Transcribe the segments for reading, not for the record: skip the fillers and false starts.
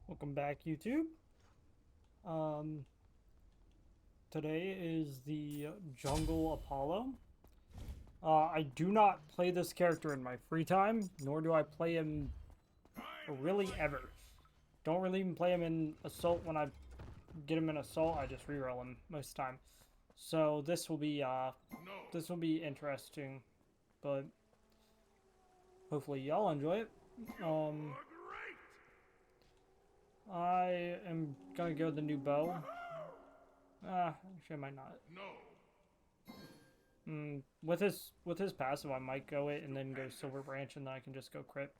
Welcome back, YouTube. Um, Today is the Jungle Apollo. I do not play this character in my free time, nor do I play him really ever. Don't really even play him in Assault. When I get him in Assault, I just reroll him most of the time. So this will be interesting, but hopefully y'all enjoy it. I am gonna go with the new bow. Actually I might not. With his passive, I might go it and then go Silver Branch, and then I can just go crit.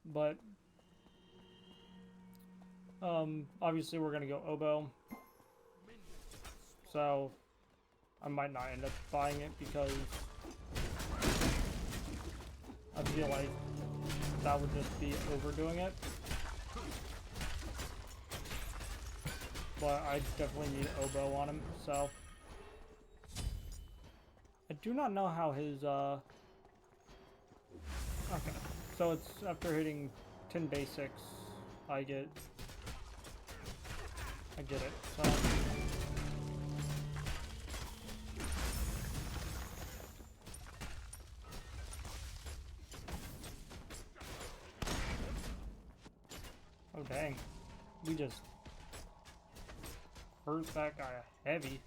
But obviously we're gonna go Oboe, so I might not end up buying it because I feel like that would just be overdoing it. But I definitely need Oboe on him, so I do not know how his okay. So it's after hitting 10 basics, I get it. So oh dang. We just hurt that guy heavy.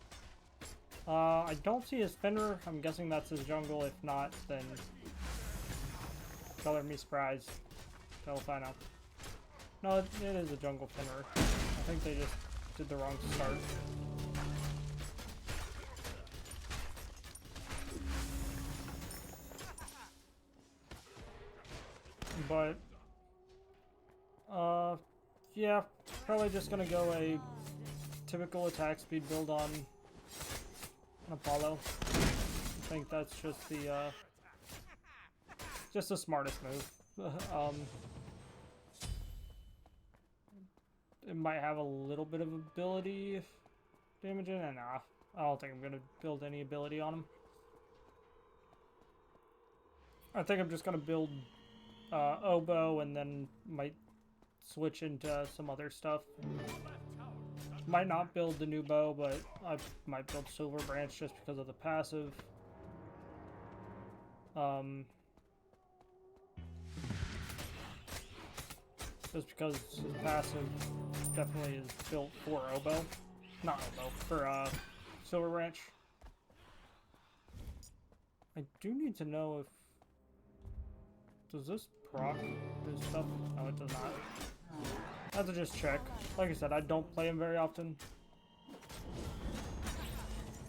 I don't see his Fenrir. I'm guessing that's his jungle. If not, then color me surprised. Tell if I know. No, it is a jungle Fenrir. I think they just did the wrong start. But, yeah, probably just gonna go a typical attack speed build on Apollo. I think that's just the smartest move. It might have a little bit of ability damage in it. Nah, I don't think I'm gonna build any ability on him. I think I'm just gonna build Oboe and then might switch into some other stuff. Might not build the new bow, but I might build Silver Branch just because of the passive. Just because his passive definitely is built for Oboe. Not Oboe, for Silver Branch. I do need to know if... Does this proc this stuff? No, it does not. I have to just check. Like I said, I don't play him very often.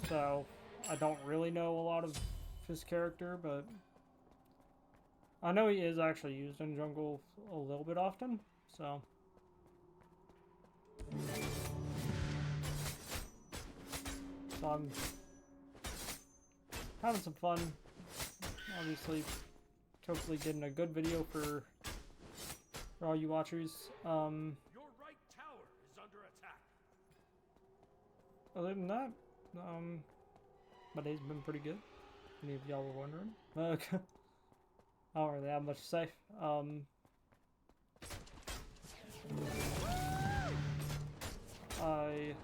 So, I don't really know a lot of his character, but... I know he is actually used in jungle a little bit often, so... So I'm having some fun. Obviously, hopefully getting a good video for all you watchers. Your right tower is under attack. Other than that, my day's been pretty good. Any of y'all were wondering. I don't really have much to say. I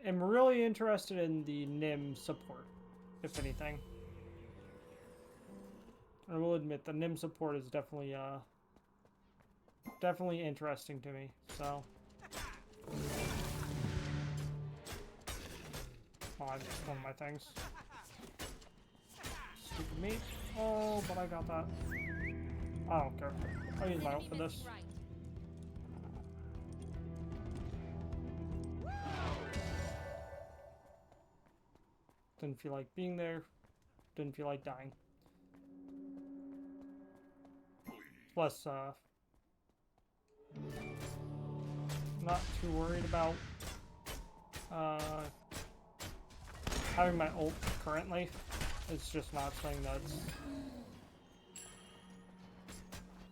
am really interested in the Nim support, if anything. I will admit the Nim support is definitely definitely interesting to me. So, oh, I just one of my things. Stupid meat. Oh, but I got that. I don't care. I'll use my ult for this. Didn't feel like being there. Didn't feel like dying. Plus, not too worried about having my ult currently. It's just not something that's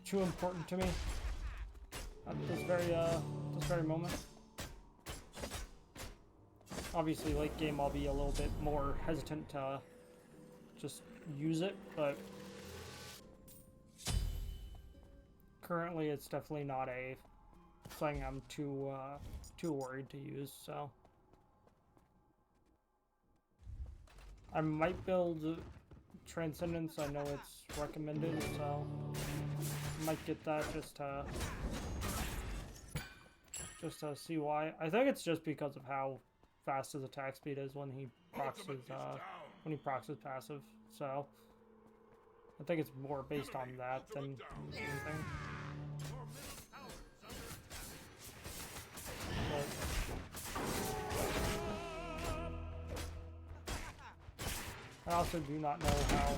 too important to me at this very moment. Obviously, late game, I'll be a little bit more hesitant to just use it, but currently it's definitely not a thing I'm too worried to use, so. I might build Transcendence, I know it's recommended, so I might get that just to see why. I think it's just because of how fast his attack speed is when he procs his passive, so I think it's more based on that than anything. But I also do not know how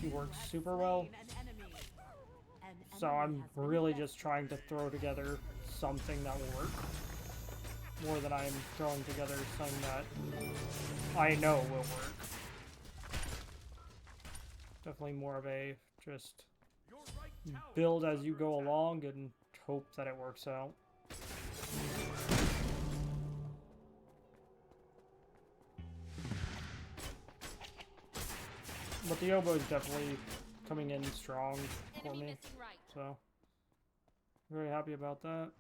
he works super well, so I'm really just trying to throw together something that will work more than I'm throwing together something that I know will work. Definitely more of a just build as you go along and hope that it works out. But the oboe is definitely coming in strong for me, so very happy about that.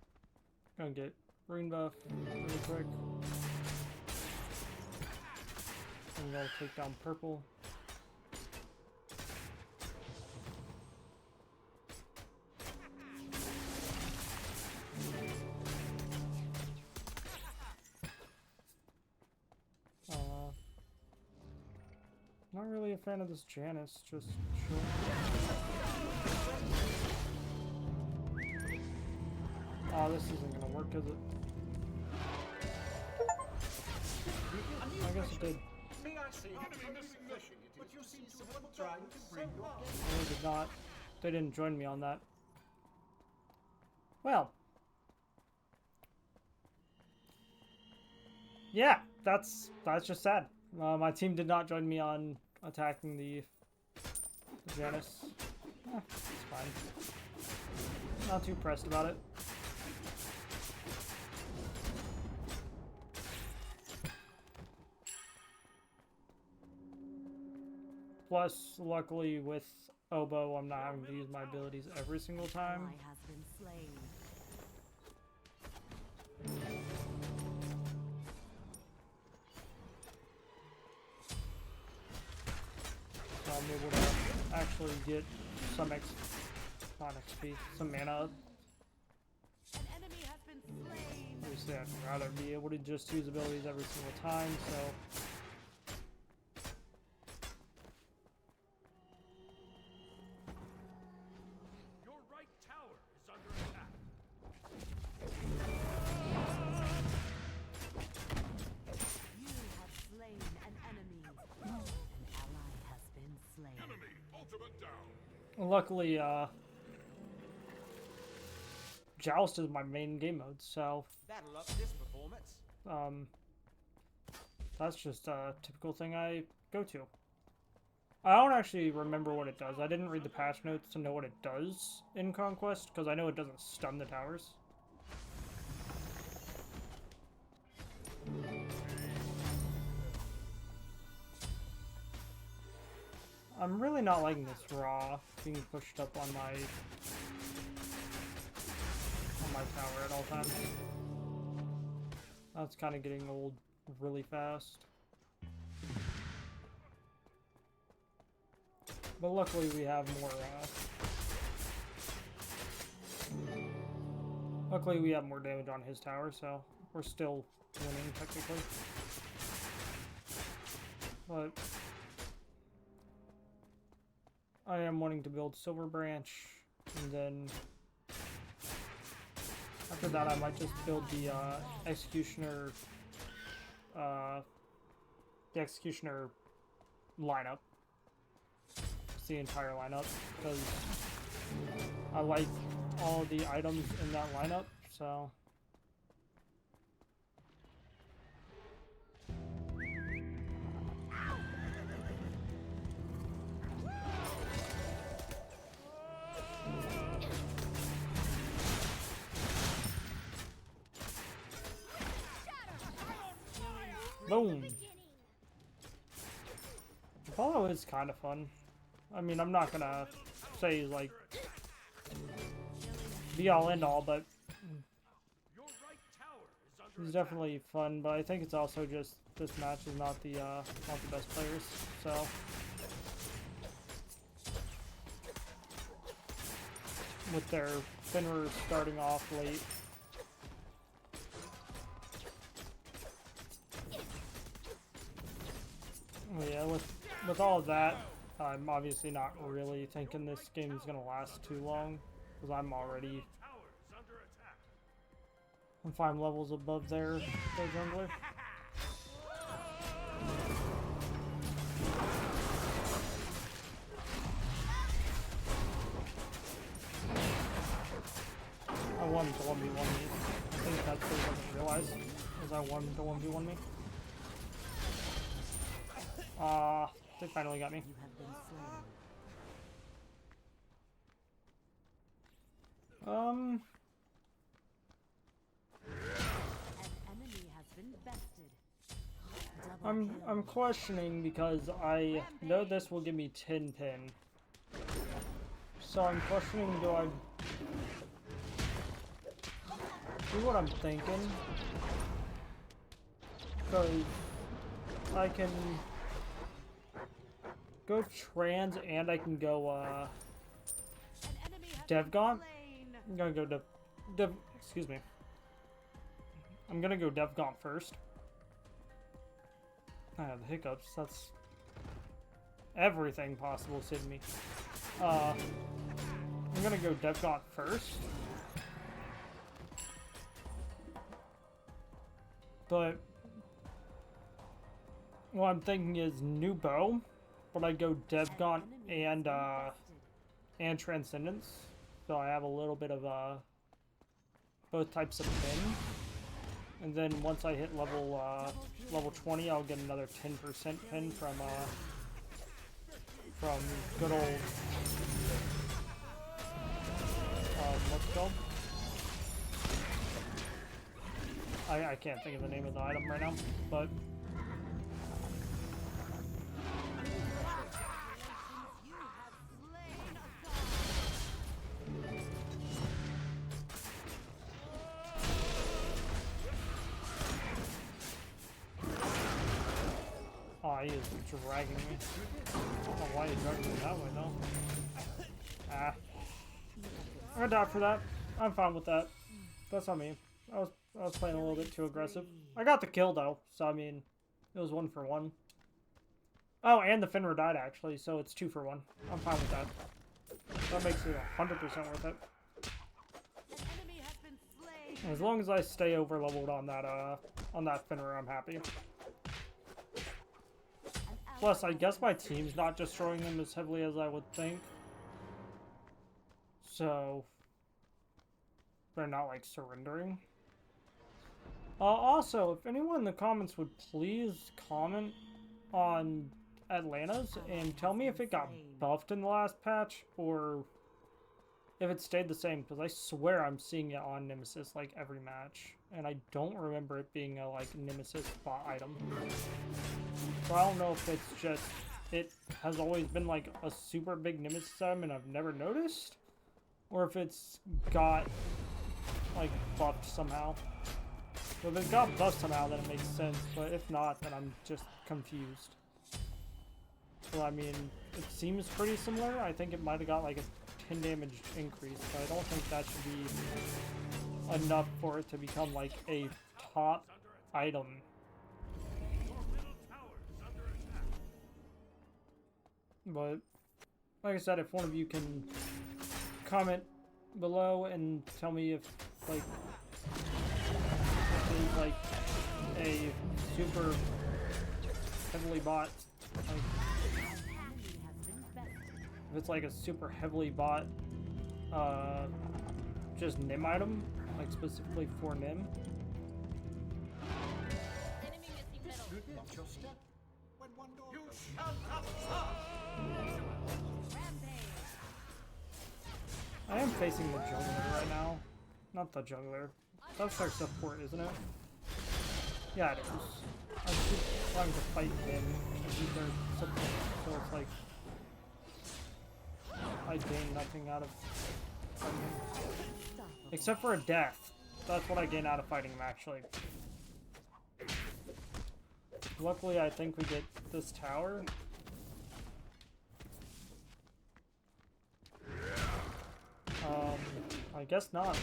Gonna get green buff really quick, and gonna take down purple. Not really a fan of this Janice, just sure. Oh, this isn't gonna work, is it? I guess it did. They did not. They didn't join me on that. Well. Yeah, that's just sad. My team did not join me on attacking the Janice. It's fine. Not too pressed about it. Plus, luckily with oboe, I'm not having to use my abilities every single time. So I'm able to actually get some not XP, some mana up. Obviously, I'd rather be able to just use abilities every single time, so. Your right tower is under attack. You have slain an enemy. An ally has been slain. Enemy ultimate down. Luckily, Joust is my main game mode, so That'll up this performance. that's just a typical thing I go to. I don't actually remember what it does. I didn't read the patch notes to know what it does in Conquest, because I know it doesn't stun the towers. I'm really not liking this Raw being pushed up on my tower at all times. That's kind of getting old really fast. But luckily we have more, luckily we have more damage on his tower, so we're still winning technically. But I am wanting to build Silver Branch, and then after that I might just build the Executioner lineup. The entire lineup, because I like all the items in that lineup, so. Boom! Apollo is kind of fun. I mean, I'm not gonna say, like, be all in all, but Your right tower is under it's attack. definitely fun. But I think it's also just this match is not the best players, so. With their Fenrir starting off late. Yeah, with all of that, I'm obviously not really thinking this game is gonna last too long, because I'm already Tower is under attack. I'm 5 levels above their jungler. I wanted to 1v1 me. I think that's what he doesn't realize, is I wanted to 1v1 me. They finally got me. You have been slain. An enemy has been bested. Double I'm questioning because I know this will give me 10 pin. So I'm questioning, do I do what I'm thinking? Because I can go trans and I can go An enemy has Devgaunt? been slain. I'm gonna go excuse me. I'm gonna go Devgaunt first. I have the hiccups, that's everything possible hit me. I'm gonna go Devgaunt first. But what I'm thinking is new bow, but I go Devgaunt An enemy has and been bested. and Transcendence, so I have a little bit of both types of pin. And then once I hit level 20, I'll get another 10% pin from good old what's it called? I can't think of the name of the item right now, but You have slain a god. oh, he is dragging me. I don't know why he dragged me that way though. Ah, I'm gonna die for that. I'm fine with that. That's on me. I was playing a little bit too aggressive. I got the kill though, so I mean, it was 1 for 1. Oh, and the Fenrir died actually, so it's 2 for 1. I'm fine with that. That makes it 100% worth it. An enemy has been slain. As long as I stay over leveled on that Fenrir, I'm happy. An Plus, ally I has guess been my slain. team's not destroying them as heavily as I would think. So, they're not like surrendering. Also, if anyone in the comments would please comment on Atlanta's and tell me if it got buffed in the last patch or if it stayed the same, because I swear I'm seeing it on Nemesis like every match, and I don't remember it being a like Nemesis bot item. So I don't know if it's just it has always been like a super big Nemesis item and I've never noticed, or if it's got like buffed somehow. So if it got buffed somehow, then it makes sense, but if not, then I'm just confused. So I mean, it seems pretty similar. I think it might have got like a 10 damage increase, but I don't think that should be enough for it to become like a top item. Your middle tower is under attack. But like I said, if one of you can comment below and tell me if like it is like a super heavily bought, like An enemy has been bested. if it's like a super heavily bought just Nim item, like specifically for Nim. Enemy missing middle. Watch your step. When one door You goes shall not pass. Rampage. I am facing the jungler right now. Not the jungler. That's our support, isn't it? Yeah, it is. I keep trying to fight him and he's their support, so it's like I gain nothing out of Except for a death. That's what I gain out of fighting him, actually. Luckily, I think we get this tower. I guess not.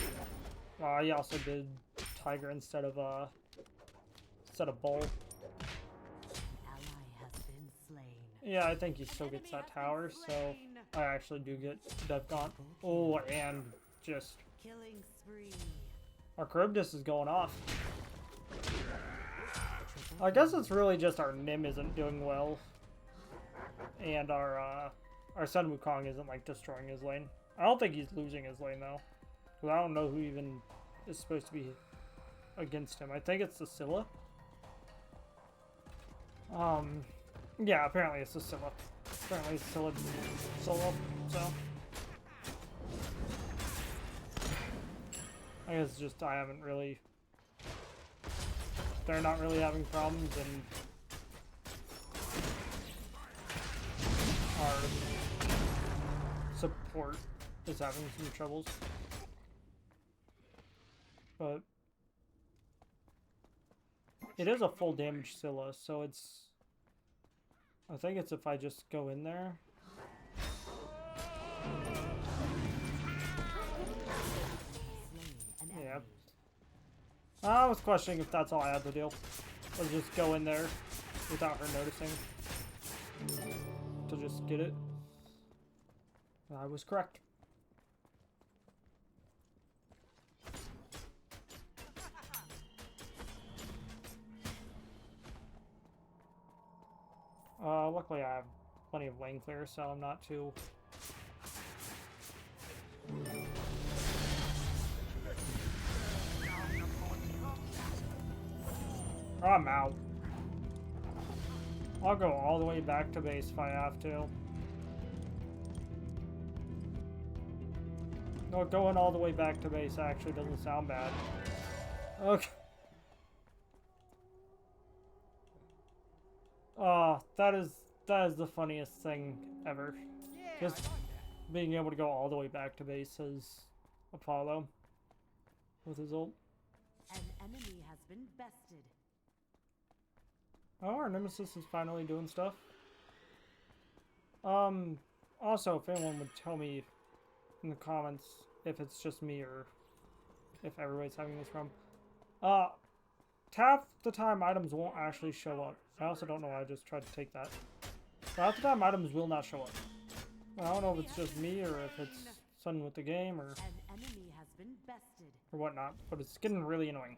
I also did Tiger instead of Bull. Ally has been slain. Yeah, I think he still gets that tower, so I actually do get Death Gaunt. Oh, and just Killing spree. our Charybdis is going off. I guess it's really just our Nim isn't doing well, and our Sun Wukong isn't like destroying his lane. I don't think he's losing his lane though, because I don't know who even is supposed to be against him. I think it's the Scylla. Yeah, apparently it's the Scylla. Apparently it's Scylla solo, so I guess it's just I haven't really. They're not really having problems, and our support is having some troubles. But it is a full damage Scylla, so it's. I think it's if I just go in there. Yeah. I was questioning if that's all I had to do. Was just go in there without her noticing. To just get it. I was correct. Luckily I have plenty of lane clear, so I'm not too... I'm out. I'll go all the way back to base if I have to. No, going all the way back to base actually doesn't sound bad. Okay. Oh, that is the funniest thing ever. Just being able to go all the way back to base as Apollo with his ult. An enemy has been bested. Oh, our Nemesis is finally doing stuff. Also, if anyone would tell me in the comments if it's just me or if everybody's having this problem. Half the time items won't actually show up. I also don't know why I just tried to take that. But half the time items will not show up. I don't know if it's just me or if it's something with the game or An enemy has been bested. or whatnot, but it's getting really annoying.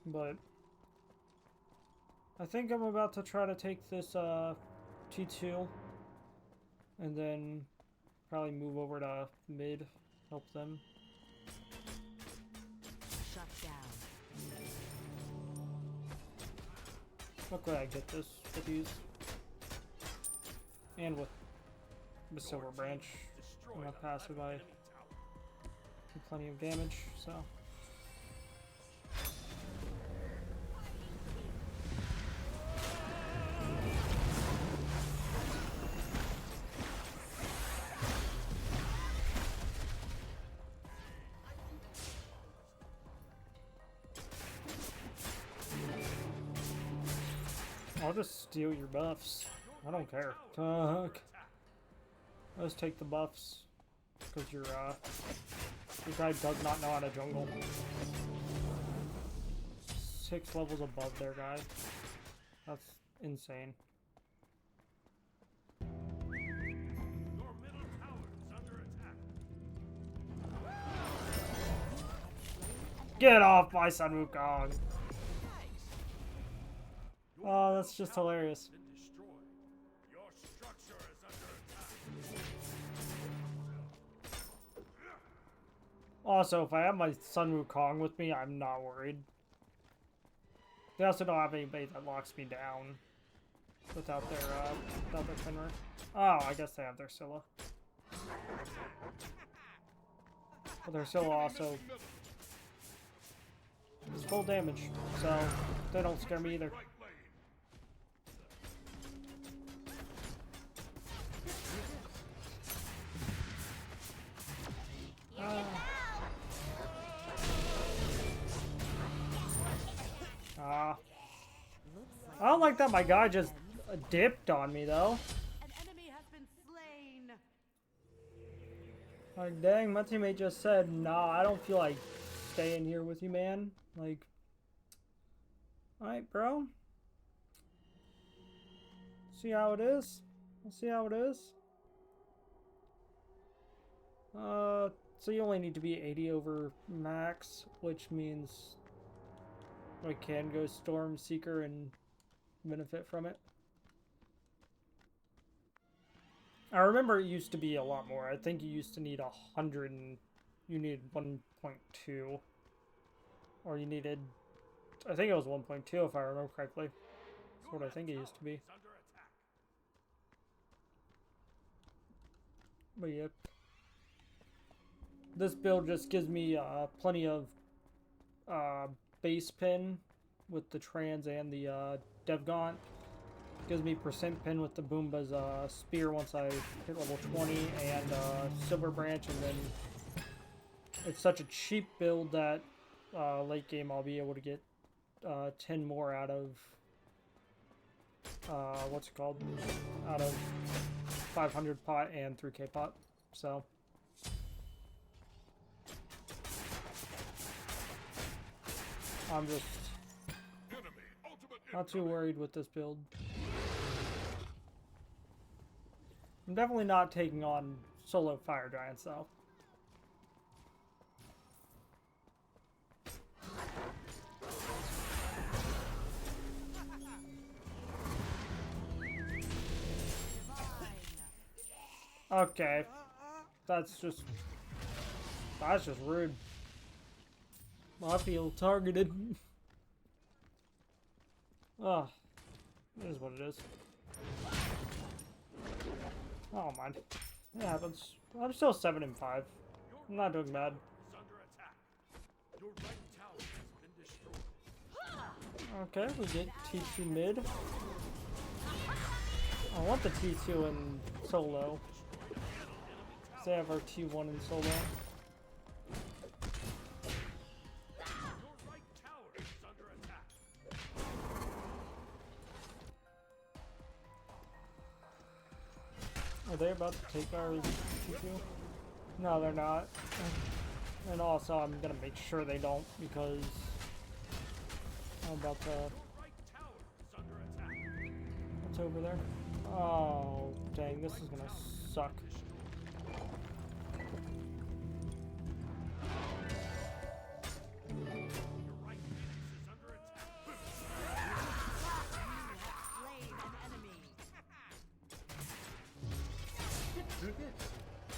But I think I'm about to try to take this T2 and then probably move over to mid, help them. Shut down. Luckily I get this with these. And with the Silver Branch. I'm not passive, I do plenty of damage, so. I'll just steal your buffs. I don't care. Fuck. Let's take the buffs. Because your guy does not know how to jungle. 6 levels above their guy. That's insane. Your middle tower is under attack. Get off my Sun Wukong! Oh, that's just hilarious. Been destroyed. Your structure is under attack. Also, if I have my Sun Wukong with me, I'm not worried. They also don't have anybody that locks me down without their Fenrir. Oh, I guess they have their Scylla. But their Scylla also full damage, so they don't scare me either. Right lane. Looks like I don't like that my guy just dipped on me though. an enemy has been slain. Like, dang, my teammate just said, nah, I don't feel like staying here with you, man. Like, alright, bro. See how it is? We'll see how it is. So you only need to be 80 over max, which means I can go Storm Seeker and benefit from it. I remember it used to be a lot more. I think you used to need 100 and you needed 1.2. Or you needed, I think it was 1.2 if I remember correctly. That's what I think it used to be. Is under attack. But yeah. This build just gives me plenty of base pin with the trans and the Devgaunt. Gives me percent pin with the Boomba's spear once I hit level 20 and Silver Branch, and then it's such a cheap build that late game I'll be able to get 10 more out of what's it called? Out of 500 pot and 3k pot. So I'm just Enemy ultimate not too worried with this build. I'm definitely not taking on solo fire giants though. Okay. That's just rude. I feel targeted. Oh, it is what it is. Oh, mind. It happens. I'm still 7 and 5. I'm not doing bad. is under attack. Your right tower has been destroyed. Okay, we get T2 mid. I want the T2 in solo. They have our T1 in solo. Your right tower is under attack. Are they about to take our T2? No, they're not. And also, I'm gonna make sure they don't because I'm about to. Your right tower is under attack. What's over there? Oh, dang! This is gonna suck. Your right Phoenix is under attack. Slain an enemy.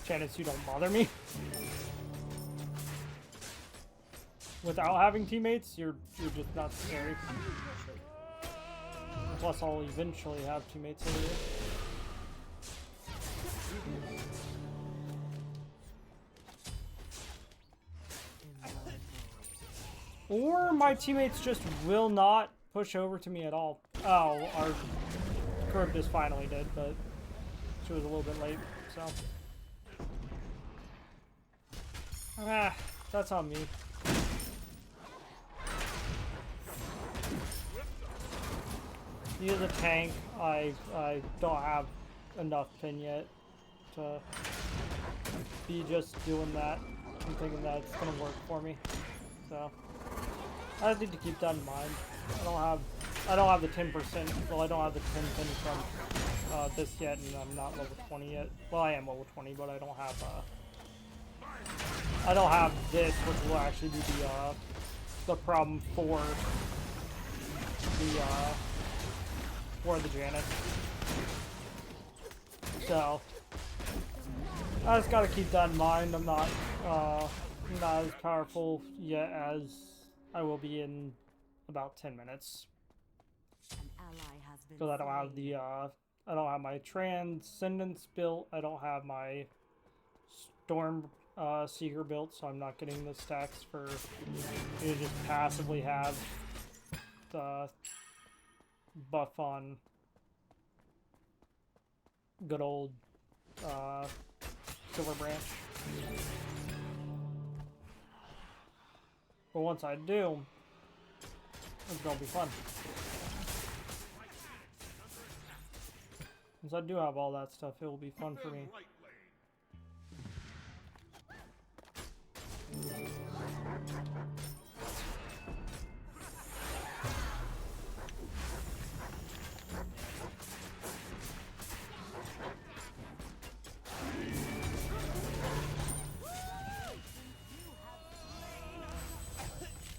Janice, you don't bother me. Without having teammates, you're just not scary. Plus, I'll eventually have teammates over here. Or my teammates just will not push over to me at all. Oh, our curve just finally did, but she was a little bit late, so. Ah, that's on me. Use a tank. I don't have enough pin yet to be just doing that. I'm thinking that it's gonna work for me. So I just need to keep that in mind. I don't have the 10%. Well, I don't have the 10 pin from this yet, and I'm not level 20 yet. Well, I am level 20, but I don't have this, which will actually be the problem for the Janus. So I just gotta keep that in mind. I'm not as powerful yet as I will be in about 10 minutes. An ally has been Because I don't have slain. the I don't have my Transcendence built. I don't have my Storm Seeker built, so I'm not getting the stacks for you to just passively have the buff on good old Silver Branch. But once I do, it's gonna be fun. Once I do have all that stuff, it will be fun for me. Right lane.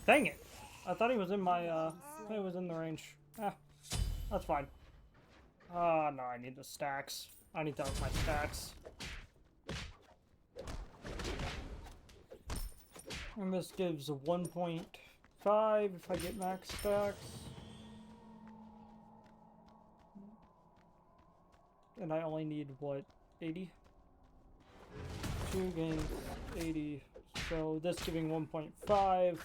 Dang it! I thought he was in my, I thought he was in the range. That's fine. No, I need the stacks. I need to have my stacks. And this gives a 1.5 if I get max stacks. And I only need, what, 80? 2 games, 80. So this giving 1.5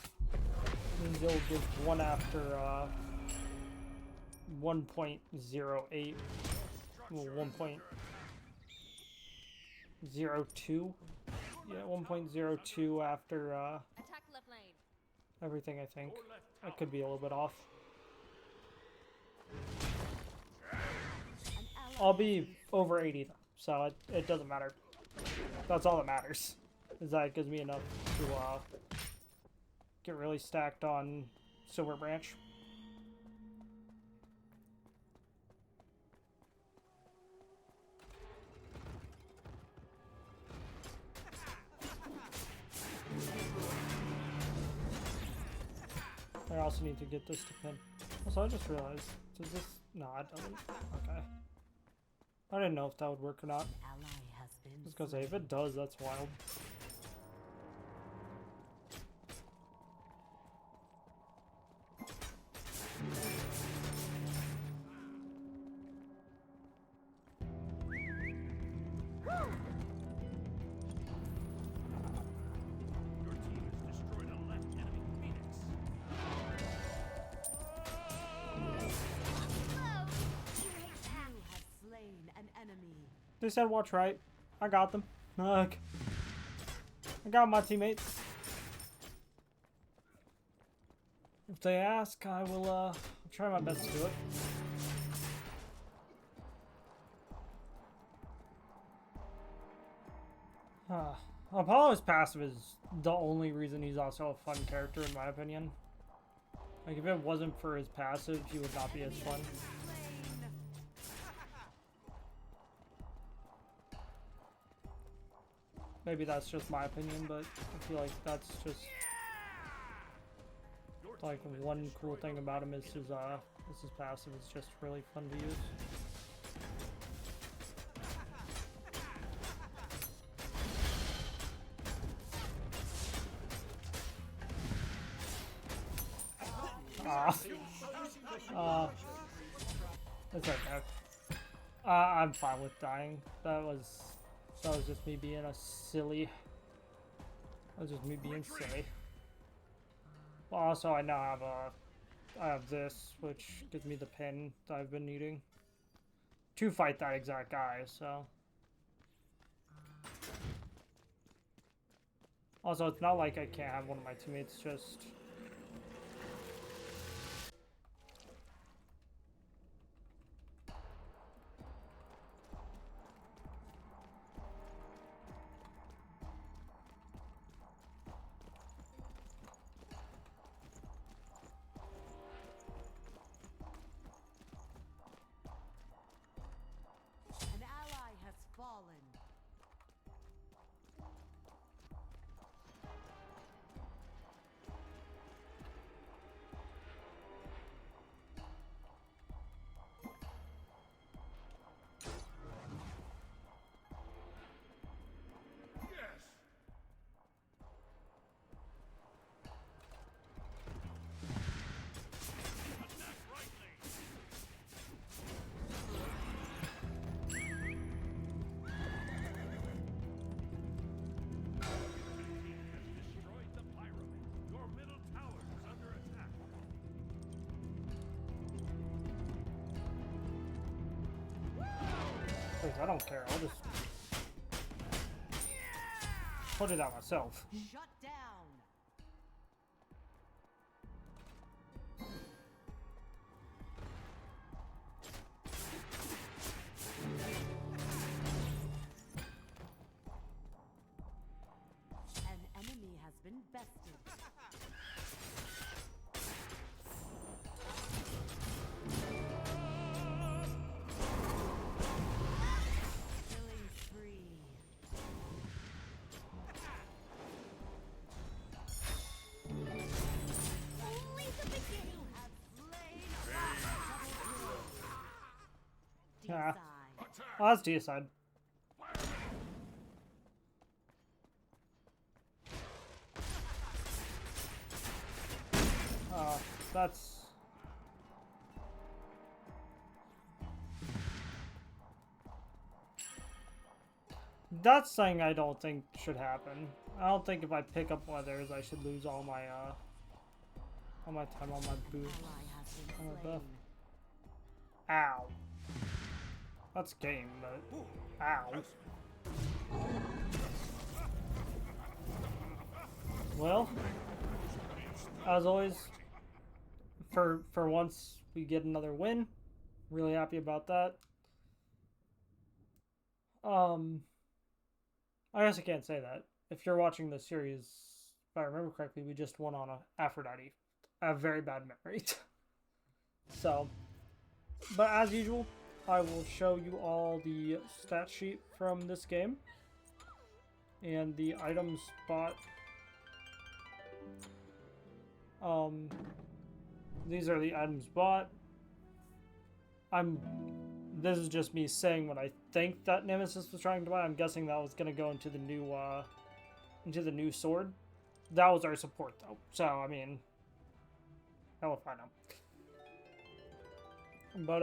means it'll give one after 1.08. Well, 1.02. Yeah, 1.02 after Attack left lane. everything, I think. I could be a little bit off. I'll be over 80 though, so it doesn't matter. That's all that matters. Is that it gives me enough to get really stacked on Silver Branch. I also need to get this to pin. Also, I just realized, does this... No, it doesn't. Okay. I didn't know if that would work or not. Ally has been I was gonna say, if it does, that's wild. Your team has destroyed a left enemy Phoenix. You have slain an enemy. They said watch right. I got them. Ugh. I got my teammates. If they ask, I will I'll try my best to do it. Apollo's passive is the only reason he's also a fun character in my opinion. Like if it wasn't for his passive, he would not be as fun. Maybe that's just my opinion, but I feel like that's just like one cool thing about him is his passive is just really fun to use. It's okay. I'm fine with dying. That was just me being a silly. That was just me being silly. Well, also, I now have I have this, which gives me the pin that I've been needing to fight that exact guy. So. Also, it's not like I can't have one of my teammates just. An ally has fallen. I don't care. I'll just put it out myself. Shut down. An enemy has been bested. Killing spree. Only the beginning. You have slain Ah. Decide. Oh, that's deicide. That's... That's something I don't think should happen. I don't think if I pick up one of theirs, I should lose all my time on my boots. Ally has been Oh, slain. Ow. That's game, but... Ow. Well, as always, for once we get another win. Really happy about that. I guess I can't say that. If you're watching the series, if I remember correctly, we just won on a Aphrodite. I have very bad memory. So, but as usual, I will show you all the stat sheet from this game and the items spot. These are the items bought. This is just me saying what I think that Nemesis was trying to buy. I'm guessing that was gonna go into the new sword. That was our support though. So I mean, hell if I know. But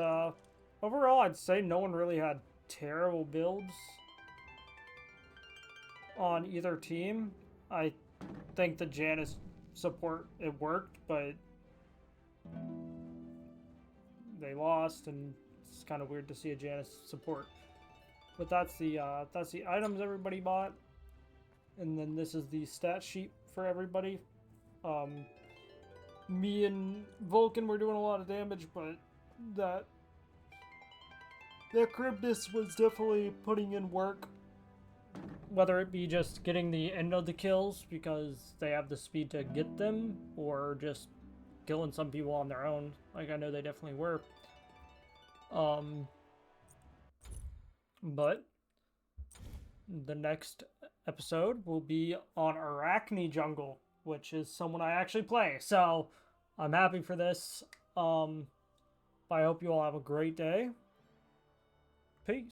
overall, I'd say no one really had terrible builds on either team. I think the Janus support, it worked, but they lost, and it's kind of weird to see a Janus support. But that's the items everybody bought, and then this is the stat sheet for everybody. Me and Vulcan were doing a lot of damage, but that Charybdis was definitely putting in work. Whether it be just getting the end of the kills because they have the speed to get them, or just killing some people on their own, like I know they definitely were. But the next episode will be on Arachne Jungle, which is someone I actually play. So I'm happy for this. I hope you all have a great day. Peace.